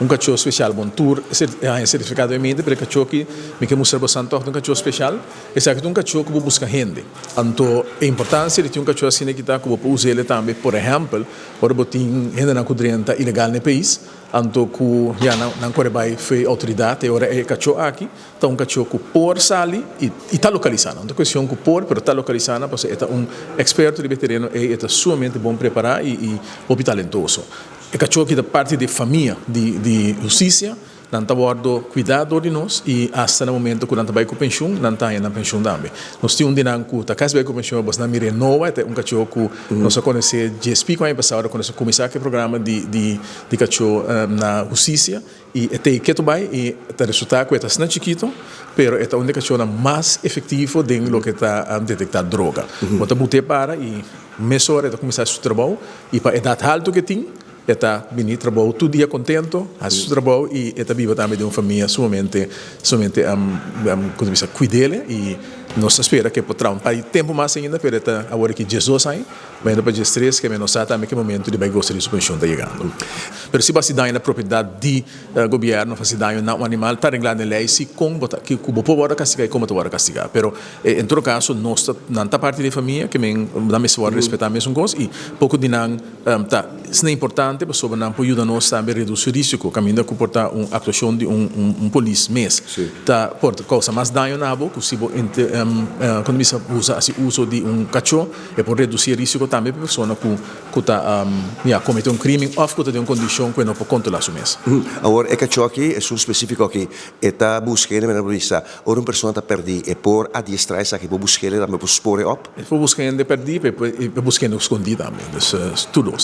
cachorro especial, bom tour, certificado de mente, para cachorro que me quer mostrar bastante um cachorro especial, é certo cachorro que busca gente. Então, a importância de ter cachorro assim que está que vou usar ele também, por exemplo, para botar gente na cudrenta ilegal no país, então que já não corre bem foi autoridade, agora é cachorro aqui, então cachorro que por sali e está localizado. Então, questão que por, pero está localizado, porque é experto de veterano e é sumamente bom preparado e talentoso. É cachorro que da parte de família, de justiça, não está guardando cuidado de nós e até no momento que não está bem com pensão, não está na pensão também. Nós temos dinheiro que está quase bem com pensão, mas não me renova, é cachorro que nós conhecemos GSP com a passada, conhecemos começar o programa de cachorro na justiça e até que bem e o resultado é está chiquito, pero é um cachorro mais efetivo de lo que está detectar droga. Bota botar para e mesora está começar seu trabalho e para a idade alta que tem está vindo trabalho todo dia contento, faz seu trabalho e está vivo também de uma família somente cuidá-la e nós espera que potrá tempo mais ainda, pero está agora que Jesus sai, mas ainda para dia 3 que nós sabemos que momento de vai gostar de sua pensão está chegando. Pero se você dá na propriedade de governo, se dá na um animal, está regulado na lei, se como que o povo pode castigar e como pode castigar. Pero em todo caso, nós não está parte da família que dá mais valor respeitar mesmo coisa e pouco de não tá, isso é importante, porque sobre não ajuda nós também a reduzir o risco, caminho que porta uma atuação de polícia mês, tá porta causa mais dano na boca, se quando você usa uso de cachorro é por reduzir o risco também para a pessoa que está cometer crime ou que tem uma condição que não pode controlar o mês. Agora, é cachorro aqui, é um específico aqui, está buscando na polícia, ou uma pessoa está perdida, é por adiestrar essa que buscar ele também por spore up? É por buscando perder, é buscando escondido também, tudo.